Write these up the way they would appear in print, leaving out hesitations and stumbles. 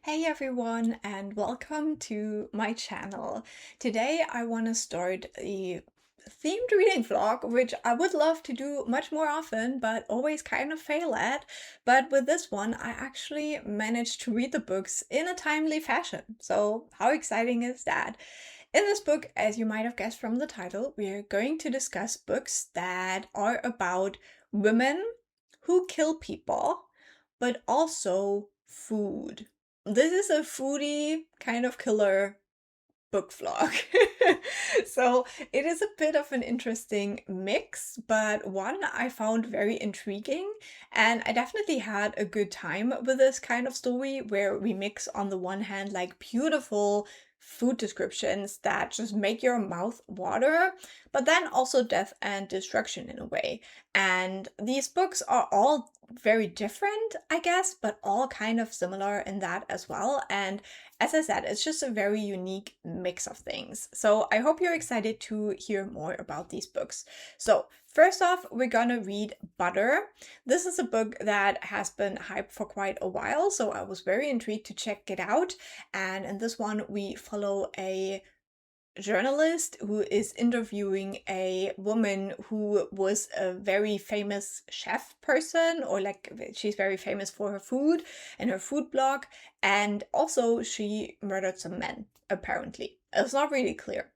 Hey everyone, and welcome to my channel. Today I want to start a themed reading vlog, which I would love to do much more often, but always kind of fail at. But with this one, I actually managed to read the books in a timely fashion. So how exciting is that? In this book, as you might have guessed from the title, we're going to discuss books that are about women who kill people, but also food. This is a foodie kind of killer book vlog. So it is a bit of an interesting mix, but one I found very intriguing. And I definitely had a good time with this kind of story where we mix on the one hand like beautiful food descriptions that just make your mouth water, but then also death and destruction in a way. And these books are all very different, I guess, but all kind of similar in that as well. And as I said, it's just a very unique mix of things. So I hope you're excited to hear more about these books. So first off, we're gonna read Butter. This is a book that has been hyped for quite a while, so I was very intrigued to check it out. And in this one, we follow a journalist who is interviewing a woman who was a very famous chef person, or like she's very famous for her food and her food blog, and also she murdered some men, apparently. It's not really clear.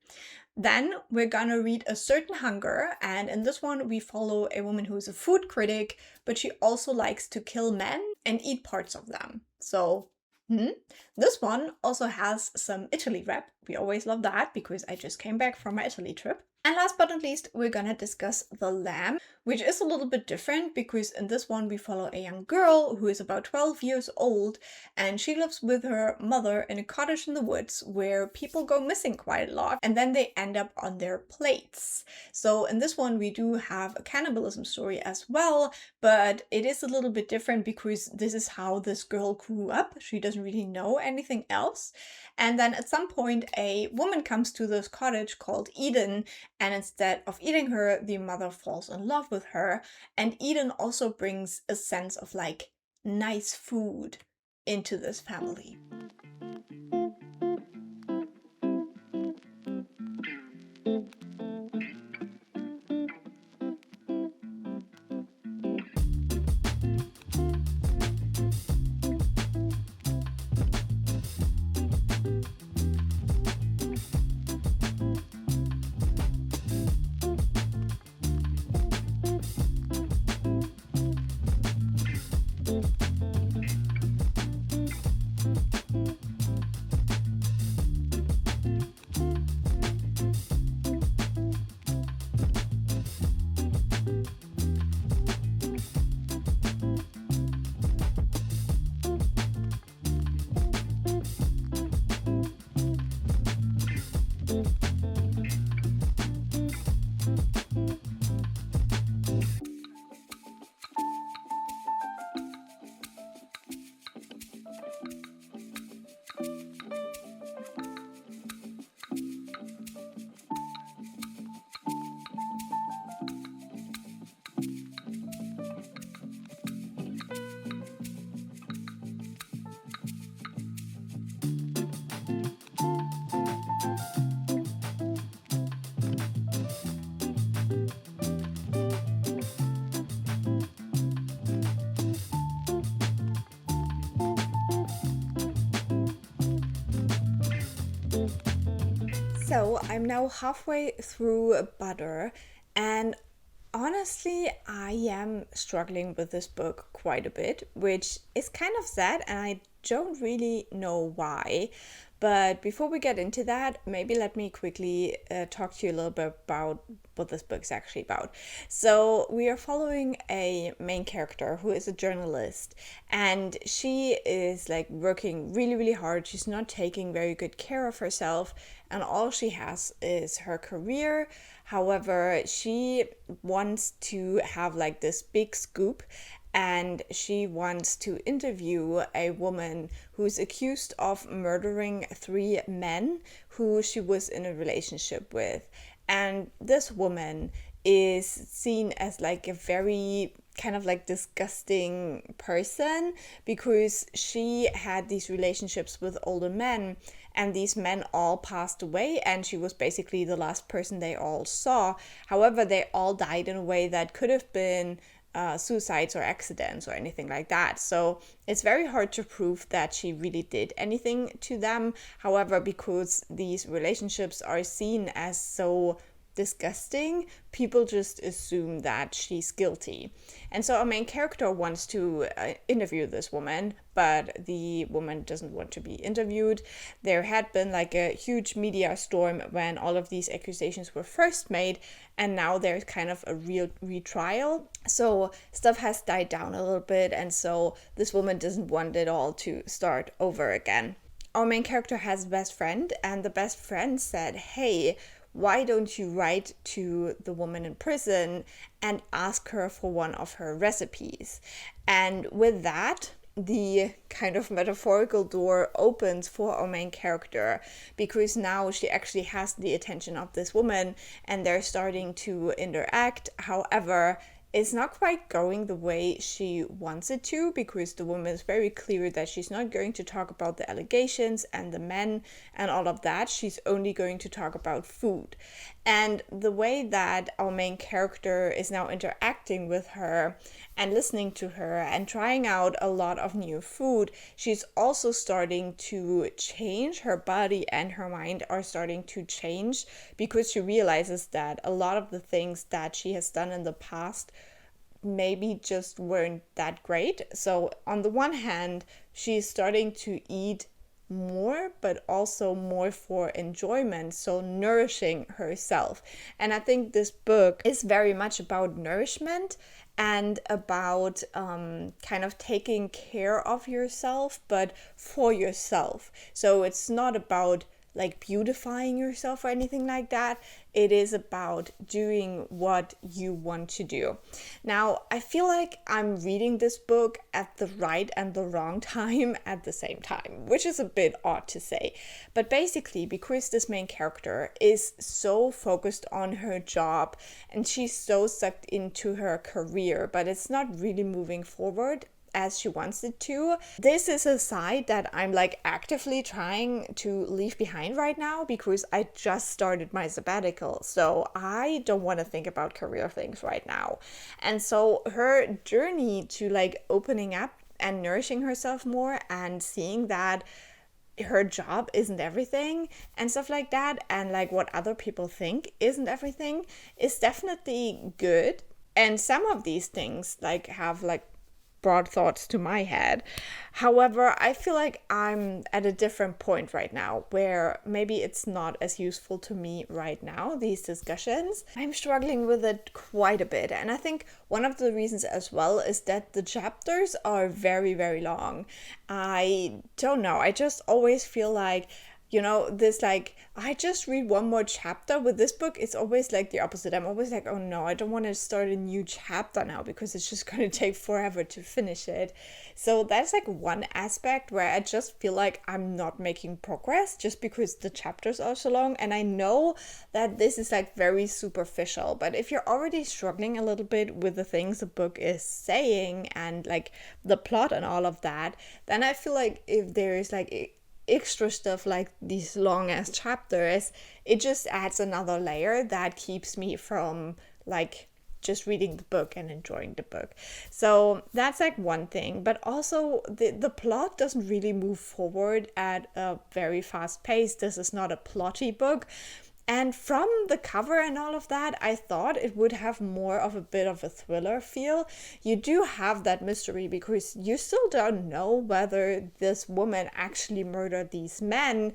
Then we're gonna read A Certain Hunger, and in this one we follow a woman who's a food critic, but she also likes to kill men and eat parts of them. So this one also has some Italy rep. We always love that because I just came back from my Italy trip. And last but not least, we're gonna discuss The Lamb, which is a little bit different because in this one we follow a young girl who is about 12 years old, and she lives with her mother in a cottage in the woods where people go missing quite a lot and then they end up on their plates. So in this one we do have a cannibalism story as well, but it is a little bit different because this is how this girl grew up. She doesn't really know anything else. And then at some point a woman comes to this cottage called Eden, and instead of eating her, the mother falls in love with her. And Eden also brings a sense of like nice food into this family. So I'm now halfway through Butter, and honestly, I am struggling with this book quite a bit, which is kind of sad, and I don't really know why. But before we get into that, maybe let me quickly talk to you a little bit about what this book is actually about. So, we are following a main character who is a journalist, and she is like working really, really hard. She's not taking very good care of herself, and all she has is her career. However, she wants to have like this big scoop, and she wants to interview a woman who's accused of murdering 3 men who she was in a relationship with. And this woman is seen as like a very kind of like disgusting person, because she had these relationships with older men, and these men all passed away, and she was basically the last person they all saw. However, they all died in a way that could have been suicides or accidents or anything like that. So it's very hard to prove that she really did anything to them. However, because these relationships are seen as so disgusting, people just assume that she's guilty. And so our main character wants to interview this woman, but the woman doesn't want to be interviewed. There had been like a huge media storm when all of these accusations were first made, and now there's kind of a real retrial. So stuff has died down a little bit, and so this woman doesn't want it all to start over again. Our main character has a best friend, and the best friend said, hey, why don't you write to the woman in prison and ask her for one of her recipes? And with that, the kind of metaphorical door opens for our main character, because now she actually has the attention of this woman and they're starting to interact. However, it's not quite going the way she wants it to, because the woman is very clear that she's not going to talk about the allegations and the men and all of that. She's only going to talk about food. And the way that our main character is now interacting with her and listening to her and trying out a lot of new food, she's also starting to change. Her body and her mind are starting to change, because she realizes that a lot of the things that she has done in the past maybe just weren't that great. So on the one hand, she's starting to eat more, but also more for enjoyment, so nourishing herself. And I think this book is very much about nourishment and about kind of taking care of yourself, but for yourself. So it's not about like beautifying yourself or anything like that. It is about doing what you want to do. Now, I feel like I'm reading this book at the right and the wrong time at the same time, which is a bit odd to say. But basically, because this main character is so focused on her job and she's so sucked into her career, but it's not really moving forward as she wants it to. This is a side that I'm like actively trying to leave behind right now, because I just started my sabbatical, so I don't want to think about career things right now. And so her journey to like opening up and nourishing herself more and seeing that her job isn't everything and stuff like that, and like what other people think isn't everything, is definitely good. And some of these things like have like broad thoughts to my head. However, I feel like I'm at a different point right now where maybe it's not as useful to me right now, these discussions. I'm struggling with it quite a bit. And I think one of the reasons as well is that the chapters are very, very long. I don't know. I just always feel like, you know, this like, I just read one more chapter. With this book, it's always like the opposite. I'm always like, oh no, I don't want to start a new chapter now, because it's just going to take forever to finish it. So that's like one aspect where I just feel like I'm not making progress just because the chapters are so long. And I know that this is like very superficial, but if you're already struggling a little bit with the things the book is saying and like the plot and all of that, then I feel like if there is like extra stuff like these long ass chapters, it just adds another layer that keeps me from like just reading the book and enjoying the book. So that's like one thing. But also the plot doesn't really move forward at a very fast pace. This is not a plotty book. And from the cover and all of that, I thought it would have more of a bit of a thriller feel. You do have that mystery because you still don't know whether this woman actually murdered these men,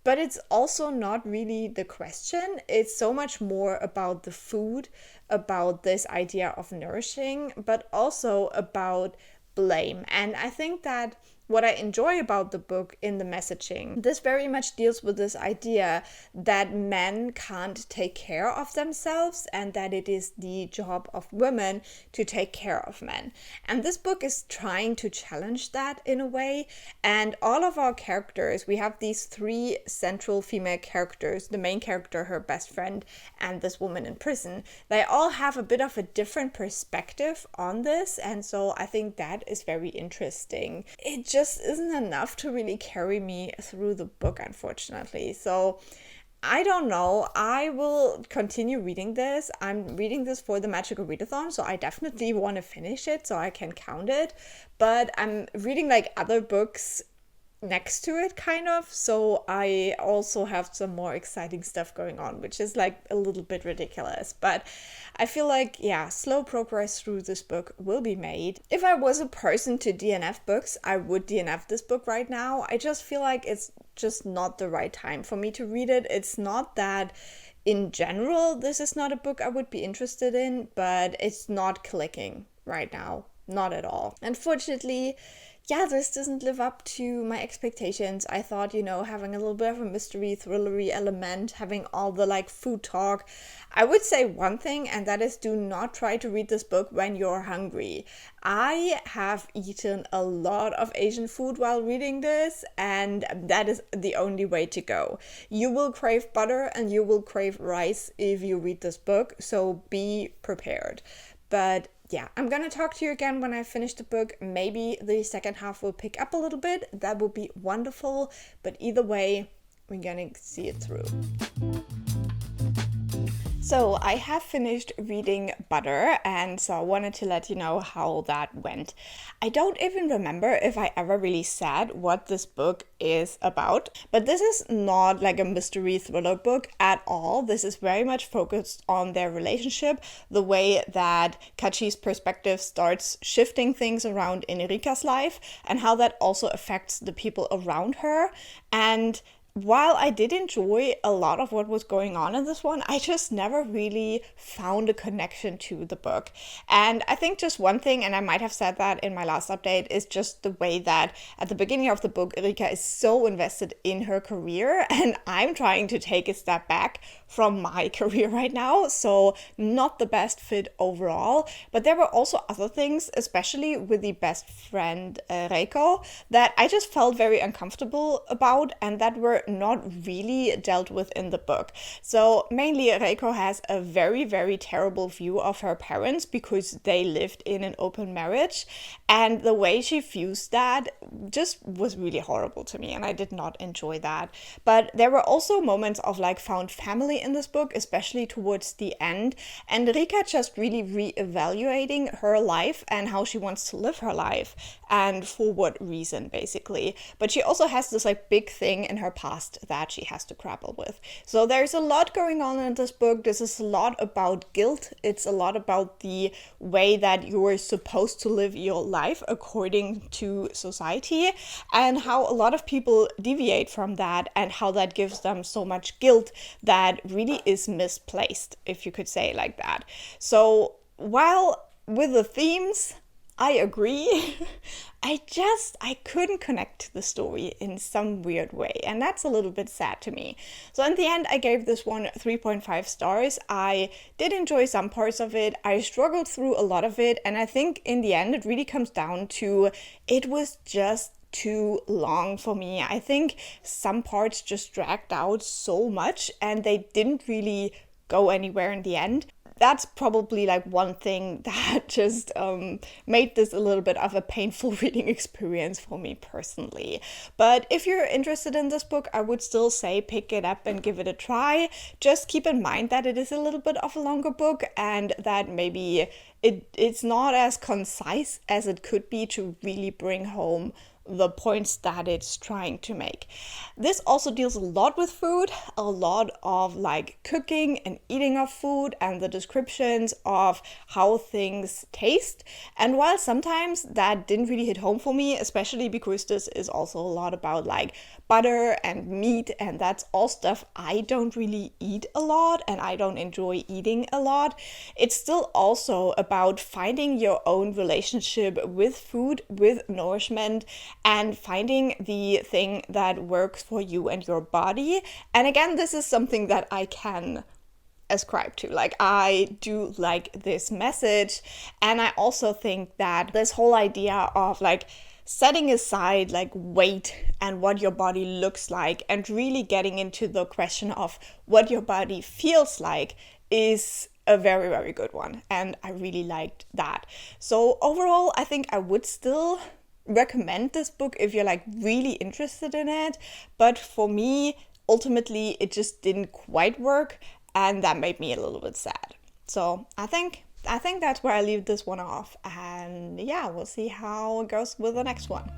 but it's also not really the question. It's so much more about the food, about this idea of nourishing, but also about blame. And I think that what I enjoy about the book in the messaging. This very much deals with this idea that men can't take care of themselves and that it is the job of women to take care of men. And this book is trying to challenge that in a way. And all of our characters, we have these three central female characters, the main character, her best friend, and this woman in prison. They all have a bit of a different perspective on this. And so I think that is very interesting. It just isn't enough to really carry me through the book, unfortunately. So I don't know. I will continue reading this. I'm reading this for the Magical Readathon, so I definitely want to finish it so I can count it. But I'm reading like other books next to it, kind of, so I also have some more exciting stuff going on, which is like a little bit ridiculous, but I feel like, yeah, slow progress through this book will be made. If I was a person to DNF books, I would DNF this book right now. I just feel like it's just not the right time for me to read it. It's not that in general this is not a book I would be interested in, but it's not clicking right now, not at all. Unfortunately, yeah, this doesn't live up to my expectations. I thought, having a little bit of a mystery, thrillery element, having all the like food talk. I would say one thing, and that is do not try to read this book when you're hungry. I have eaten a lot of Asian food while reading this, and that is the only way to go. You will crave butter and you will crave rice if you read this book, so be prepared. But yeah, I'm gonna talk to you again when I finish the book. Maybe the second half will pick up a little bit. That would be wonderful. But either way, we're gonna see it through. So I have finished reading Butter, and so I wanted to let you know how that went. I don't even remember if I ever really said what this book is about, but this is not like a mystery thriller book at all. This is very much focused on their relationship, the way that Kachi's perspective starts shifting things around in Erika's life, and how that also affects the people around her. And while I did enjoy a lot of what was going on in this one, I just never really found a connection to the book. And I think just one thing, and I might have said that in my last update, is just the way that at the beginning of the book, Erika is so invested in her career, and I'm trying to take a step back from my career right now, so not the best fit overall. But there were also other things, especially with the best friend Reiko, that I just felt very uncomfortable about and that were not really dealt with in the book. So mainly Reiko has a very, very terrible view of her parents because they lived in an open marriage, and the way she views that just was really horrible to me, and I did not enjoy that. But there were also moments of like found family in this book, especially towards the end, and Rika just really re-evaluating her life and how she wants to live her life and for what reason, basically. But she also has this like big thing in her past that she has to grapple with. So there's a lot going on in this book. This is a lot about guilt. It's a lot about the way that you're supposed to live your life according to society, and how a lot of people deviate from that, and how that gives them so much guilt that really is misplaced, if you could say it like that. So while with the themes, I agree. I couldn't connect to the story in some weird way, and that's a little bit sad to me. So in the end, I gave this one 3.5 stars. I did enjoy some parts of it. I struggled through a lot of it, and I think in the end, it really comes down to it was just too long for me. I think some parts just dragged out so much, and they didn't really go anywhere in the end. That's probably like one thing that just made this a little bit of a painful reading experience for me personally. But if you're interested in this book, I would still say pick it up and give it a try. Just keep in mind that it is a little bit of a longer book, and that maybe it's not as concise as it could be to really bring home the points that it's trying to make. This also deals a lot with food, a lot of like cooking and eating of food and the descriptions of how things taste. And while sometimes that didn't really hit home for me, especially because this is also a lot about like butter and meat, and that's all stuff I don't really eat a lot and I don't enjoy eating a lot, it's still also about finding your own relationship with food, with nourishment, and finding the thing that works for you and your body. And again, this is something that I can ascribe to. Like, I do like this message, and I also think that this whole idea of like setting aside like weight and what your body looks like and really getting into the question of what your body feels like is a very, very good one, and I really liked that. So overall, I think I would still recommend this book if you're like really interested in it, but for me, ultimately it just didn't quite work, and that made me a little bit sad. So I think that's where I leave this one off, and yeah, we'll see how it goes with the next one.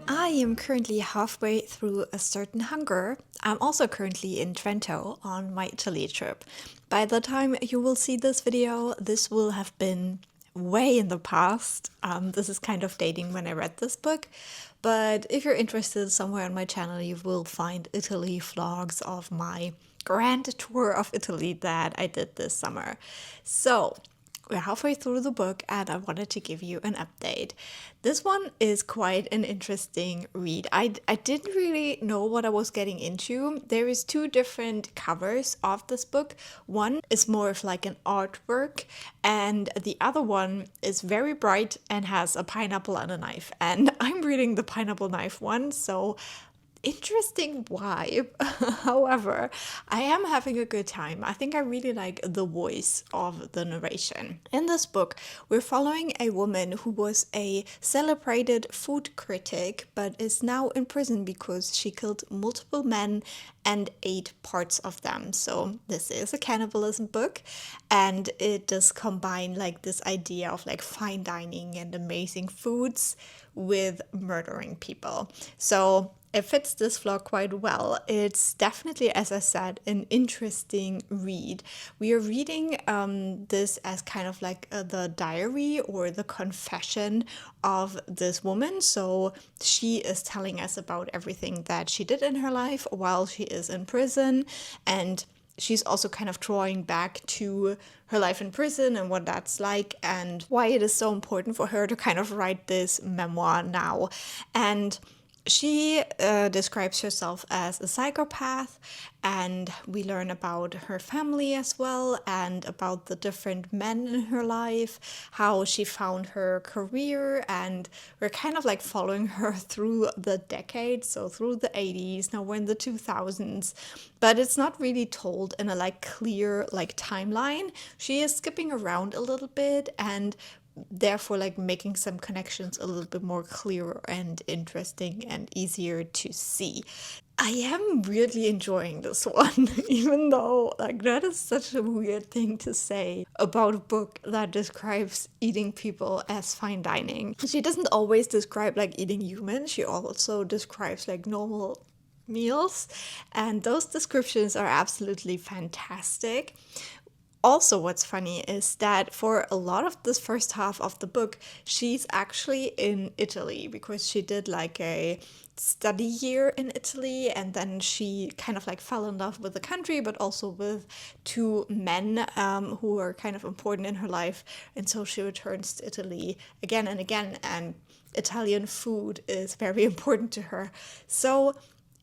I am currently halfway through A Certain Hunger. I'm also currently in Trento on my Italy trip. By the time you will see this video, this will have been way in the past. This is kind of dating when I read this book. But if you're interested, somewhere on my channel you will find Italy vlogs of my grand tour of Italy that I did this summer. So we're halfway through the book, and I wanted to give you an update. This one is quite an interesting read. I didn't really know what I was getting into. There is two different covers of this book. One is more of like an artwork, and the other one is very bright and has a pineapple and a knife. And I'm reading the pineapple knife one, so interesting vibe. However, I am having a good time. I think I really like the voice of the narration. In this book, we're following a woman who was a celebrated food critic but is now in prison because she killed multiple men and ate parts of them. So this is a cannibalism book, and it does combine like this idea of like fine dining and amazing foods with murdering people. So it fits this vlog quite well. It's definitely, as I said, an interesting read. We are reading this as kind of like the diary or the confession of this woman. So she is telling us about everything that she did in her life while she is in prison, and she's also kind of drawing back to her life in prison and what that's like and why it is so important for her to kind of write this memoir now. And she describes herself as a psychopath, and we learn about her family as well and about the different men in her life, how she found her career, and we're kind of like following her through the decades, so through the 80s, now we're in the 2000s, but it's not really told in a like clear like timeline. She is skipping around a little bit and therefore like making some connections a little bit more clearer and interesting and easier to see. I am really enjoying this one, even though like that is such a weird thing to say about a book that describes eating people as fine dining. She doesn't always describe like eating humans, she also describes like normal meals, and those descriptions are absolutely fantastic. Also, what's funny is that for a lot of this first half of the book, she's actually in Italy because she did like a study year in Italy, and then she kind of like fell in love with the country, but also with two men who were kind of important in her life. And so she returns to Italy again and again, and Italian food is very important to her. So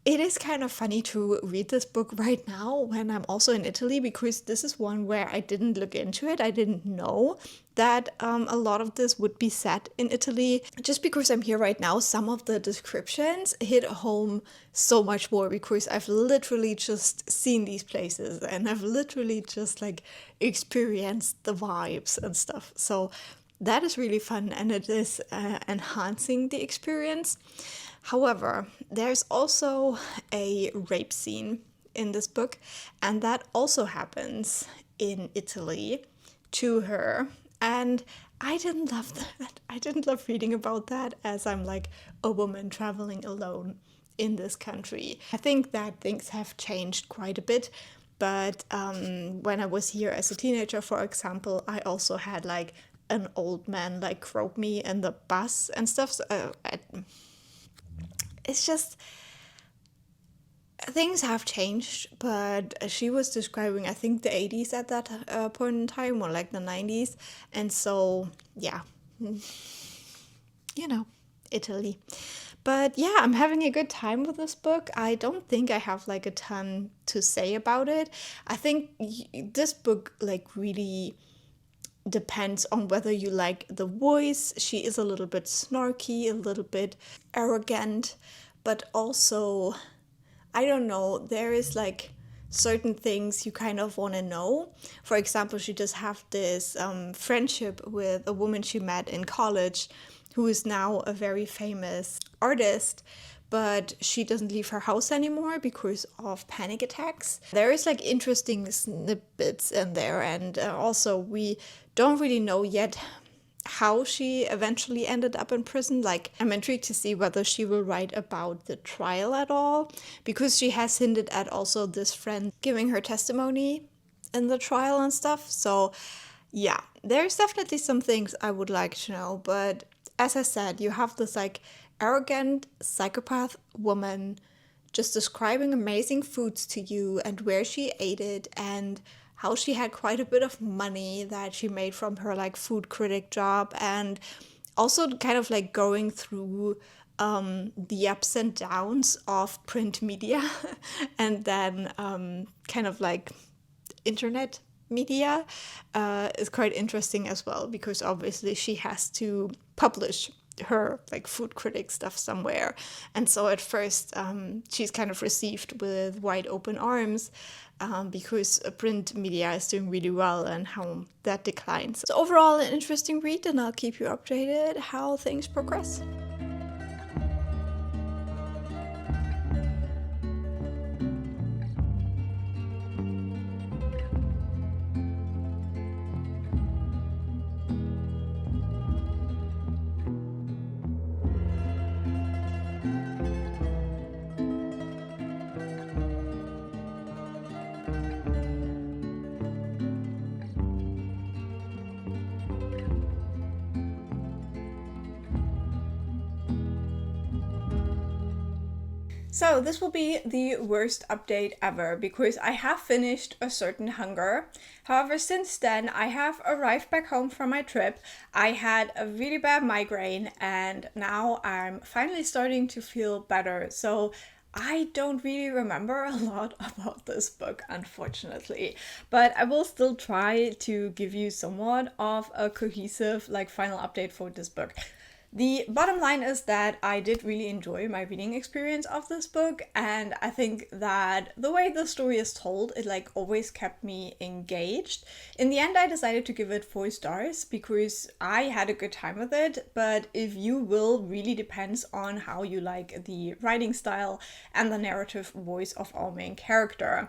it is kind of funny to read this book right now when I'm also in Italy, because this is one where I didn't look into it. I didn't know that a lot of this would be set in Italy. Just because I'm here right now, some of the descriptions hit home so much more because I've literally just seen these places and I've literally just like experienced the vibes and stuff. So that is really fun, and it is enhancing the experience. However, there's also a rape scene in this book, and that also happens in Italy to her. And I didn't love that. I didn't love reading about that, as I'm like a woman traveling alone in this country. I think that things have changed quite a bit. But when I was here as a teenager, for example, I also had like an old man like grope me in the bus and stuff. So, it's just things have changed, but she was describing, I think, the 80s at that point in time, or like the 90s. And so, yeah, you know, Italy. But yeah, I'm having a good time with this book. I don't think I have like a ton to say about it. I think this book like really depends on whether you like the voice. She is a little bit snarky, a little bit arrogant, but also, I don't know, there is like certain things you kind of want to know. For example, she does have this friendship with a woman she met in college who is now a very famous artist, but she doesn't leave her house anymore because of panic attacks. There is like interesting snippets in there, and also we don't really know yet how she eventually ended up in prison. Like, I'm intrigued to see whether she will write about the trial at all, because she has hinted at also this friend giving her testimony in the trial and stuff. So yeah, there's definitely some things I would like to know, but as I said, you have this like arrogant psychopath woman just describing amazing foods to you and where she ate it, and how she had quite a bit of money that she made from her like food critic job, and also kind of like going through the ups and downs of print media and then kind of like internet media is quite interesting as well, because obviously she has to publish her like food critic stuff somewhere, and so at first she's kind of received with wide open arms because print media is doing really well and how that declines. So overall, an interesting read, and I'll keep you updated how things progress. So this will be the worst update ever, because I have finished A Certain Hunger. However, since then I have arrived back home from my trip. I had a really bad migraine, and now I'm finally starting to feel better. So I don't really remember a lot about this book, unfortunately, but I will still try to give you somewhat of a cohesive like final update for this book. The bottom line is that I did really enjoy my reading experience of this book, and I think that the way the story is told, it like always kept me engaged. In the end, I decided to give it 4 stars because I had a good time with it, but if you will, really depends on how you like the writing style and the narrative voice of our main character.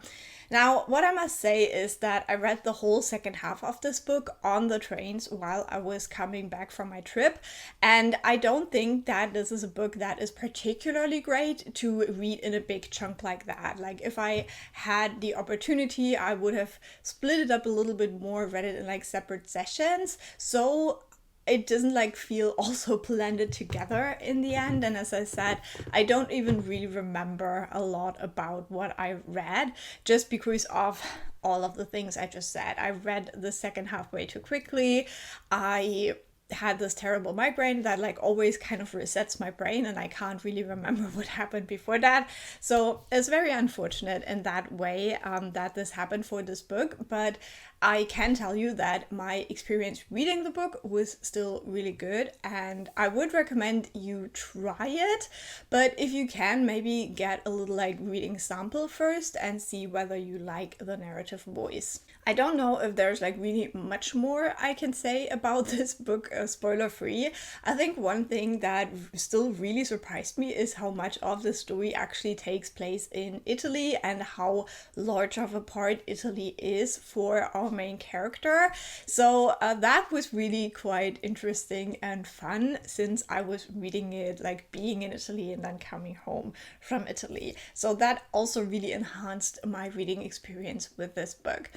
Now, what I must say is that I read the whole second half of this book on the trains while I was coming back from my trip, and And I don't think that this is a book that is particularly great to read in a big chunk like that. Like if I had the opportunity, I would have split it up a little bit more, read it in like separate sessions. So it doesn't like feel also blended together in the end. And as I said, I don't even really remember a lot about what I read just because of all of the things I just said. I read the second half way too quickly. I had this terrible migraine that like always kind of resets my brain, and I can't really remember what happened before that. So it's very unfortunate in that way that this happened for this book, but I can tell you that my experience reading the book was still really good, and I would recommend you try it. But if you can, maybe get a little like reading sample first and see whether you like the narrative voice. I don't know if there's like really much more I can say about this book, spoiler free. I think one thing that still really surprised me is how much of the story actually takes place in Italy and how large of a part Italy is for our main character. So that was really quite interesting and fun, since I was reading it like being in Italy and then coming home from Italy. So that also really enhanced my reading experience with this book.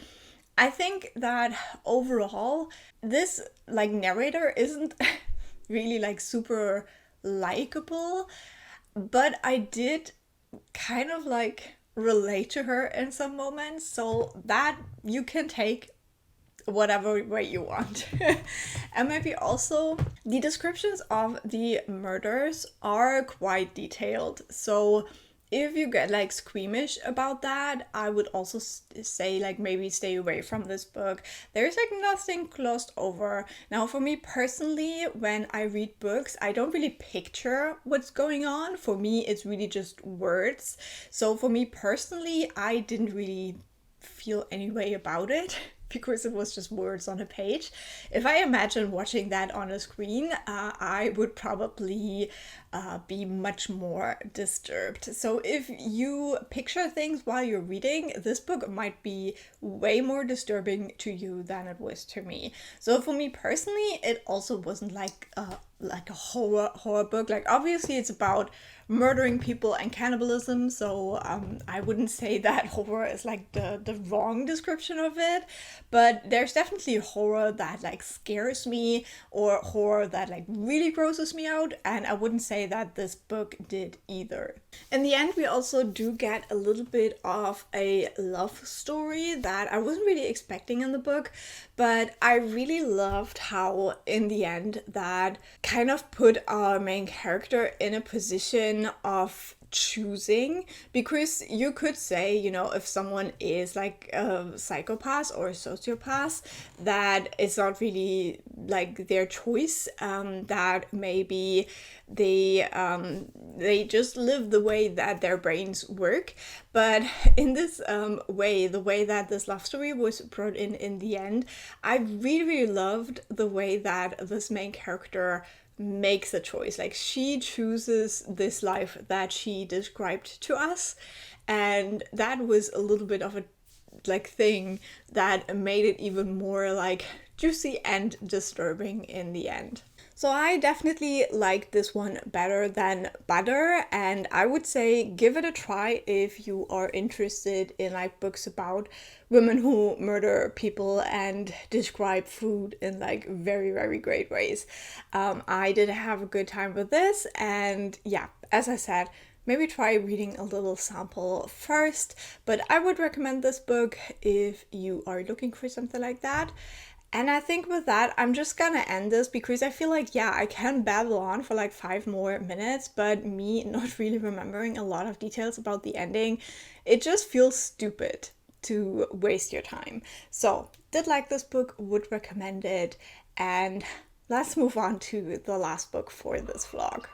I think that overall, this like narrator isn't really like super likable, but I did kind of like relate to her in some moments, so that you can take whatever way you want. And maybe also the descriptions of the murders are quite detailed, so if you get like squeamish about that, I would also say like maybe stay away from this book. There's like nothing glossed over. Now for me personally, when I read books, I don't really picture what's going on. For me, it's really just words. So for me personally, I didn't really feel any way about it because it was just words on a page. If I imagine watching that on a screen, I would probably be much more disturbed. So if you picture things while you're reading, this book might be way more disturbing to you than it was to me. So for me personally, it also wasn't like a horror book. Like obviously it's about murdering people and cannibalism, so I wouldn't say that horror is like the wrong description of it, but there's definitely horror that like scares me or horror that like really grosses me out, and I wouldn't say that this book did either. In the end, we also do get a little bit of a love story that I wasn't really expecting in the book, but I really loved how in the end that kind of put our main character in a position of choosing, because you could say, you know, if someone is like a psychopath or a sociopath, that it's not really like their choice, that maybe they just live the way that their brains work. But in this way, the way that this love story was brought in the end, I really loved the way that this main character makes a choice. Like she chooses this life that she described to us, and that was a little bit of a like thing that made it even more like juicy and disturbing in the end. So I definitely like this one better than Butter, and I would say give it a try if you are interested in like books about women who murder people and describe food in like very great ways. I did have a good time with this, and yeah, as I said, maybe try reading a little sample first, but I would recommend this book if you are looking for something like that. And I think with that, I'm just gonna end this because I feel like, yeah, I can babble on for like 5 more minutes, but me not really remembering a lot of details about the ending, it just feels stupid to waste your time. So, did like this book, would recommend it, and let's move on to the last book for this vlog.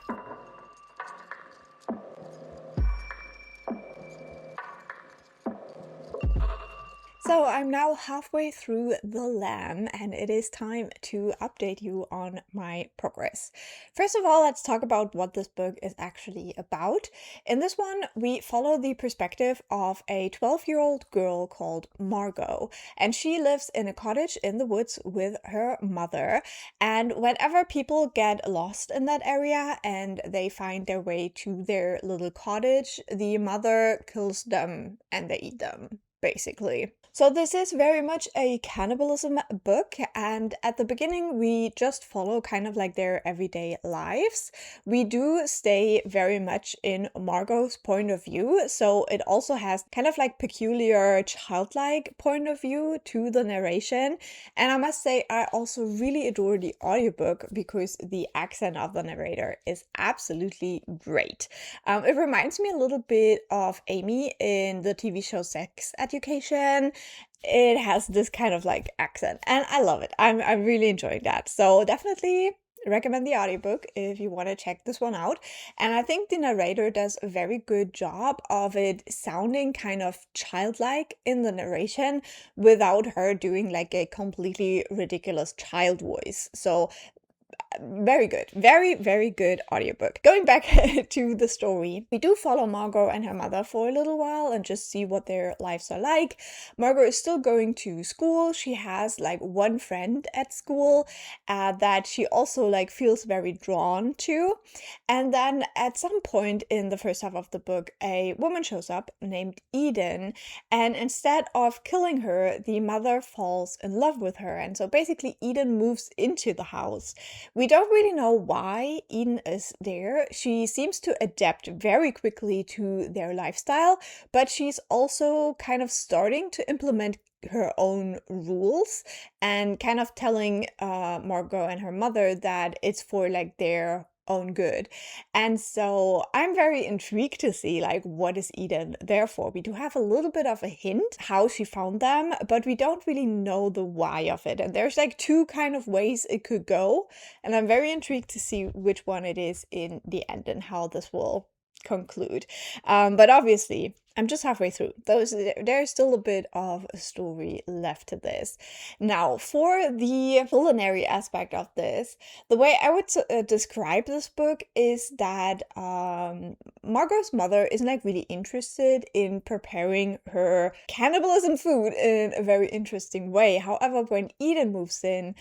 So I'm now halfway through The Lamb, and it is time to update you on my progress. First of all, let's talk about what this book is actually about. In this one, we follow the perspective of a 12-year-old girl called Margot, and she lives in a cottage in the woods with her mother. And whenever people get lost in that area and they find their way to their little cottage, the mother kills them and they eat them, basically. So this is very much a cannibalism book, and at the beginning we just follow kind of like their everyday lives. We do stay very much in Margot's point of view, so it also has kind of like peculiar childlike point of view to the narration. And I must say I also really adore the audiobook because the accent of the narrator is absolutely great. It reminds me a little bit of Amy in the TV show Sex Education. It has this kind of like accent and I love it. I'm really enjoying that. So definitely recommend the audiobook if you want to check this one out. And I think the narrator does a very good job of it sounding kind of childlike in the narration without her doing like a completely ridiculous child voice. So very good. Very good audiobook. Going back to the story, we do follow Margot and her mother for a little while and just see what their lives are like. Margot is still going to school. She has like one friend at school that she also like feels very drawn to. And then at some point in the first half of the book, a woman shows up named Eden, and instead of killing her, the mother falls in love with her. And so basically Eden moves into the house. We don't really know why Eden is there. She seems to adapt very quickly to their lifestyle, but she's also kind of starting to implement her own rules and kind of telling Margot and her mother that it's for like their own good. And so I'm very intrigued to see like what is Eden there for. We do have a little bit of a hint how she found them, but we don't really know the why of it. And there's like two kind of ways it could go, and I'm very intrigued to see which one it is in the end and how this will conclude. But obviously I'm just halfway through. There's still a bit of a story left to this. Now, for the culinary aspect of this, the way I would describe this book is that Margot's mother isn't like really interested in preparing her cannibalism food in a very interesting way. However, when Eden moves in,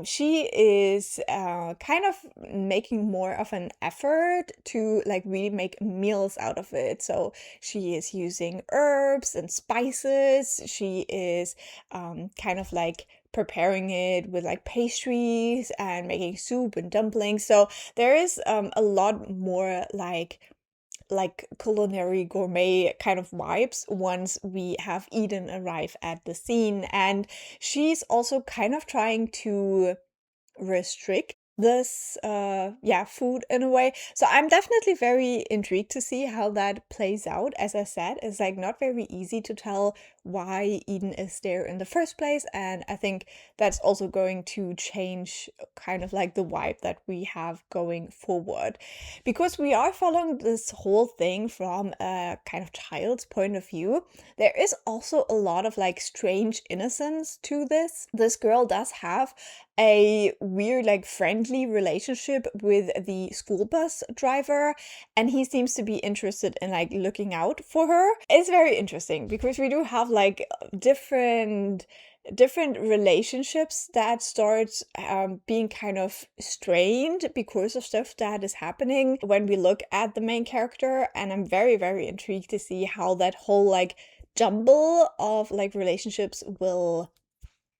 she is kind of making more of an effort to like really make meals out of it. So she is using herbs and spices. She is kind of like preparing it with like pastries and making soup and dumplings. So there is a lot more like culinary gourmet kind of vibes once we have Eden arrive at the scene. And she's also kind of trying to restrict this food in a way. So I'm definitely very intrigued to see how that plays out. As I said, it's like not very easy to tell why Eden is there in the first place, and I think that's also going to change kind of like the vibe that we have going forward, because we are following this whole thing from a kind of child's point of view. There is also a lot of like strange innocence to this. This girl does have a weird like friendly relationship with the school bus driver, and he seems to be interested in like looking out for her. It's very interesting because we do have like different relationships that start being kind of strained because of stuff that is happening when we look at the main character. And I'm very intrigued to see how that whole like jumble of like relationships will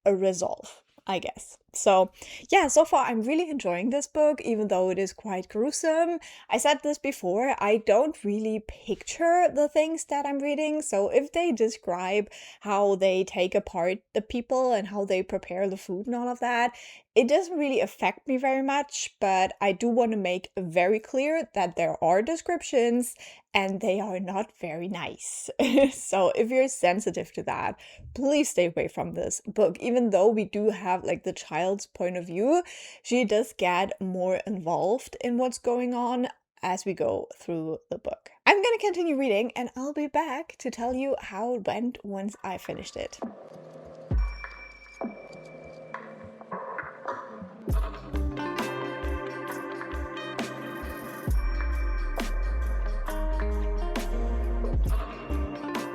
resolve, I guess. So yeah, so far I'm really enjoying this book, even though it is quite gruesome. I said this before, I don't really picture the things that I'm reading. So if they describe how they take apart the people and how they prepare the food and all of that, it doesn't really affect me very much. But I do want to make very clear that there are descriptions and they are not very nice. So if you're sensitive to that, please stay away from this book. Even though we do have like the child's point of view, she does get more involved in what's going on. as we go through the book. I'm gonna continue reading and I'll be back to tell you how it went once I finished it.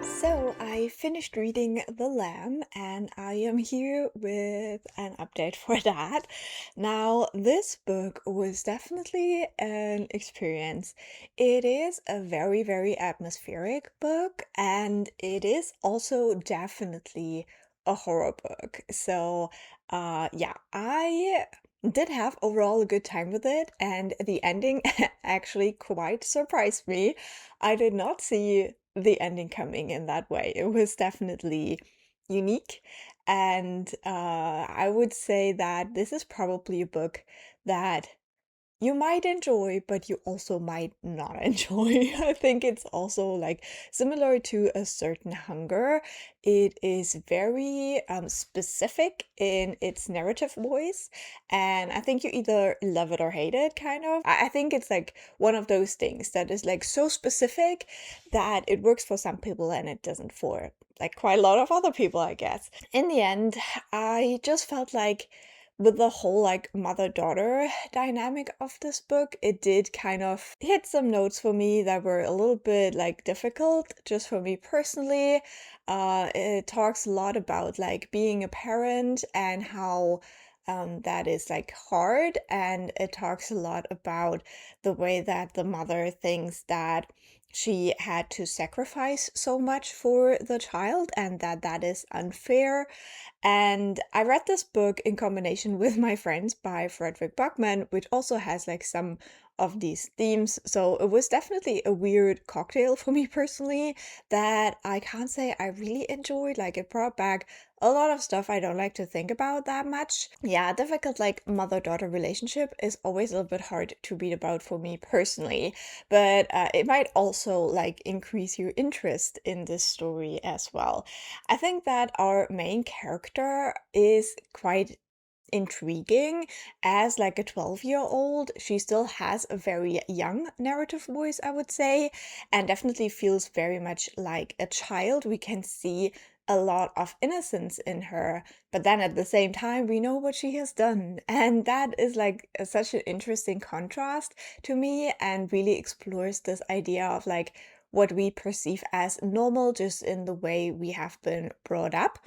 So I finished reading The Lamb and I am here with an update for that. Now, this book was definitely an experience. It is a very, very atmospheric book and it is also definitely a horror book. So, yeah, I did have overall a good time with it, and the ending actually quite surprised me. I did not see the ending coming in that way. It was definitely unique, and I would say that this is probably a book that you might enjoy, but you also might not enjoy. I think it's also like similar to A Certain Hunger. It is very specific in its narrative voice, and I think you either love it or hate it, kind of. I think it's like one of those things that is like so specific that it works for some people and it doesn't for like quite a lot of other people, I guess. In the end, I just felt like with the whole like mother-daughter dynamic of this book, it did kind of hit some notes for me that were a little bit like difficult just for me personally. It talks a lot about like being a parent and how that is like hard, and it talks a lot about the way that the mother thinks that she had to sacrifice so much for the child and that that is unfair. And I read this book in combination with My Friends by Frederick Buckman, which also has like some of these themes. So it was definitely a weird cocktail for me personally that I can't say I really enjoyed. Like it brought back a lot of stuff I don't like to think about that much. Yeah, difficult like mother-daughter relationship is always a little bit hard to read about for me personally, but it might also like increase your interest in this story as well. I think that our main character is quite intriguing. As like a 12-year-old, she still has a very young narrative voice, I would say, and definitely feels very much like a child. We can see a lot of innocence in her, but then at the same time, we know what she has done. And that is like such an interesting contrast to me and really explores this idea of like what we perceive as normal just in the way we have been brought up.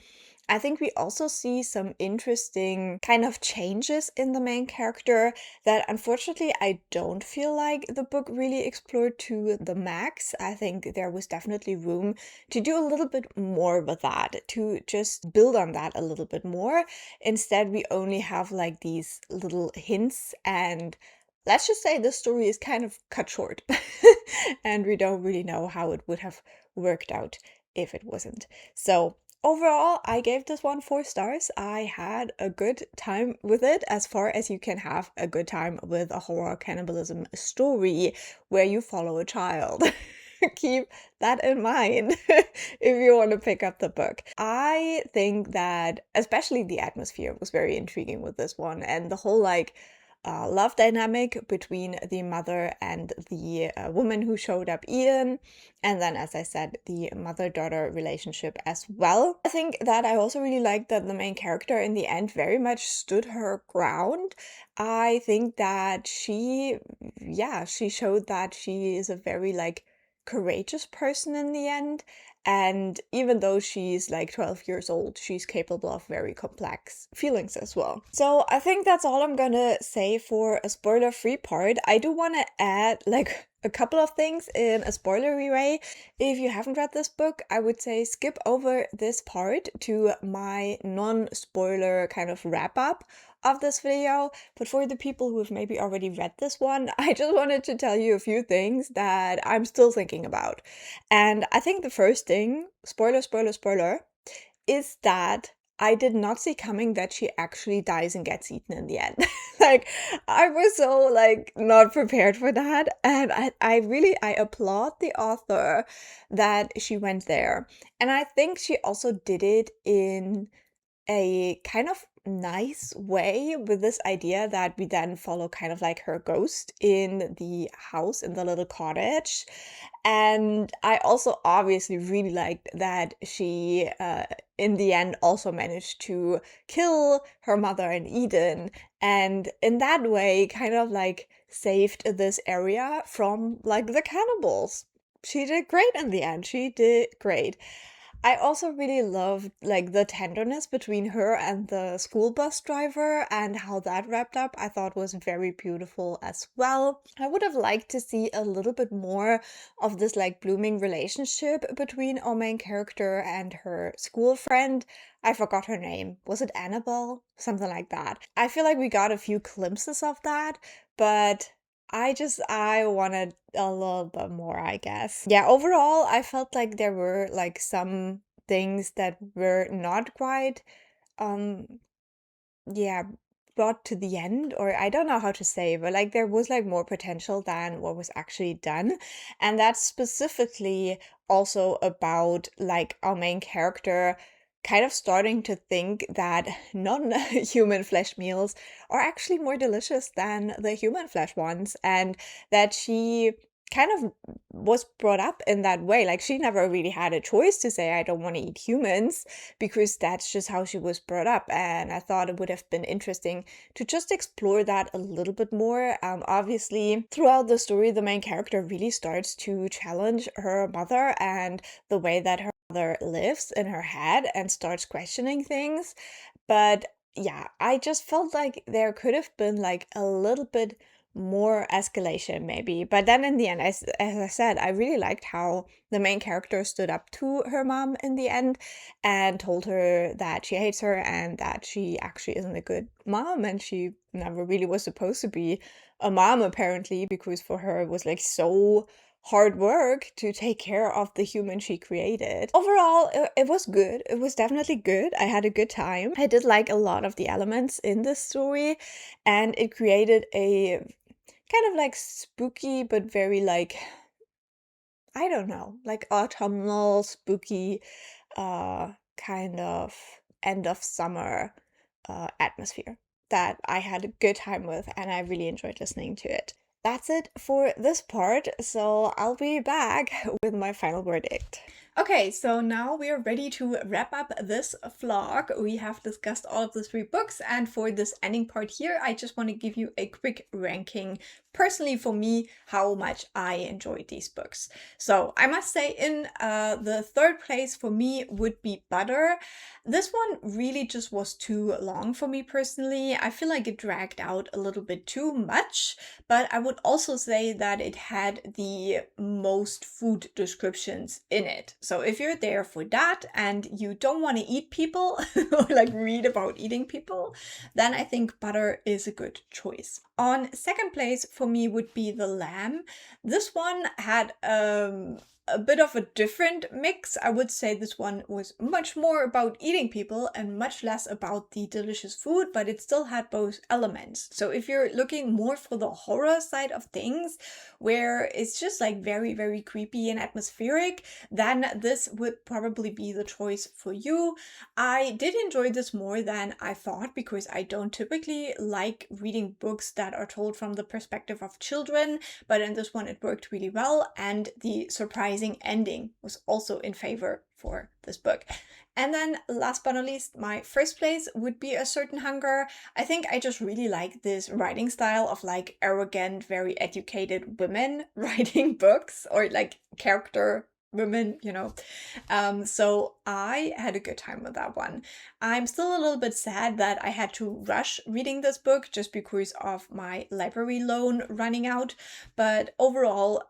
I think we also see some interesting kind of changes in the main character that unfortunately I don't feel like the book really explored to the max. I think there was definitely room to do a little bit more with that, to just build on that a little bit more. Instead, we only have like these little hints, and let's just say the story is kind of cut short and we don't really know how it would have worked out if it wasn't. So overall, I gave this one 4 stars. I had a good time with it, as far as you can have a good time with a horror cannibalism story where you follow a child. Keep that in mind if you want to pick up the book. I think that especially the atmosphere was very intriguing with this one, and the whole like love dynamic between the mother and the woman who showed up, Ian, and then, as I said, the mother-daughter relationship as well. I think that I also really liked that the main character in the end very much stood her ground. I think that she showed that she is a very like courageous person in the end. And even though she's like 12 years old, she's capable of very complex feelings as well. So I think that's all I'm gonna say for a spoiler-free part. I do want to add like a couple of things in a spoilery way. If you haven't read this book, I would say skip over this part to my non-spoiler kind of wrap-up of this video. But for the people who have maybe already read this one, I just wanted to tell you a few things that I'm still thinking about. And I think the first thing, spoiler, is that I did not see coming that she actually dies and gets eaten in the end. Like, I was so like not prepared for that. And I applaud the author that she went there. And I think she also did it in a kind of nice way with this idea that we then follow kind of like her ghost in the house in the little cottage. And I also obviously really liked that she, in the end, also managed to kill her mother and Eden, and in that way, kind of like saved this area from like the cannibals. She did great in the end. She did great. I also really loved like the tenderness between her and the school bus driver and how that wrapped up. I thought was very beautiful as well. I would have liked to see a little bit more of this like blooming relationship between our main character and her school friend. I forgot her name. Was it Annabelle? Something like that. I feel like we got a few glimpses of that, but I wanted a little bit more, I guess. Yeah, overall, I felt like there were like some things that were not quite, um, yeah, brought to the end, or I don't know how to say, but like there was like more potential than what was actually done. And that's specifically also about like our main character kind of starting to think that non-human flesh meals are actually more delicious than the human flesh ones, and that she kind of was brought up in that way. Like she never really had a choice to say, I don't want to eat humans, because that's just how she was brought up. And I thought it would have been interesting to just explore that a little bit more. Obviously, throughout the story, the main character really starts to challenge her mother and the way that her mother lives in her head and starts questioning things. But yeah, I just felt like there could have been like a little bit more escalation maybe. But then in the end, as I said, I really liked how the main character stood up to her mom in the end and told her that she hates her and that she actually isn't a good mom, and she never really was supposed to be a mom apparently, because for her it was like so hard work to take care of the human she created. Overall, it was good. It was definitely good. I had a good time. I did like a lot of the elements in this story, and it created a kind of like spooky, but very like, I don't know, like autumnal, spooky, kind of end of summer atmosphere that I had a good time with, and I really enjoyed listening to it. That's it for this part, so I'll be back with my final verdict. Okay, so now we are ready to wrap up this vlog. We have discussed all of the 3 books, and for this ending part here, I just want to give you a quick ranking, personally for me, how much I enjoyed these books. So I must say in the 3rd place for me would be Butter. This one really just was too long for me personally. I feel like it dragged out a little bit too much, but I would also say that it had the most food descriptions in it. So if you're there for that and you don't want to eat people or like read about eating people, then I think Butter is a good choice. On 2nd place for me would be The Lamb. This one had a bit of a different mix. I would say this one was much more about eating people and much less about the delicious food, but it still had both elements. So if you're looking more for the horror side of things, where it's just like very, very creepy and atmospheric, then this would probably be the choice for you. I did enjoy this more than I thought, because I don't typically like reading books that are told from the perspective of children, but in this one it worked really well, and the surprising ending was also in favor for this book. And then last but not least, my 1st place would be A Certain Hunger. I think I just really like this writing style of like arrogant, very educated women writing books, or like character women, you know. So I had a good time with that one. I'm still a little bit sad that I had to rush reading this book just because of my library loan running out. But overall,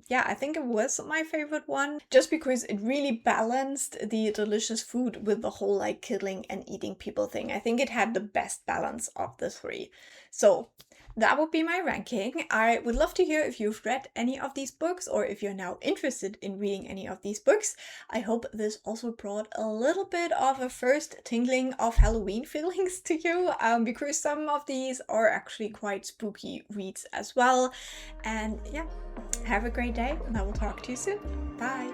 yeah, I think it was my favorite one, just because it really balanced the delicious food with the whole like killing and eating people thing. I think it had the best balance of the 3. So that would be my ranking. I would love to hear if you've read any of these books, or if you're now interested in reading any of these books. I hope this also brought a little bit of a first tingling of Halloween feelings to you, because some of these are actually quite spooky reads as well. And yeah, have a great day, and I will talk to you soon. Bye!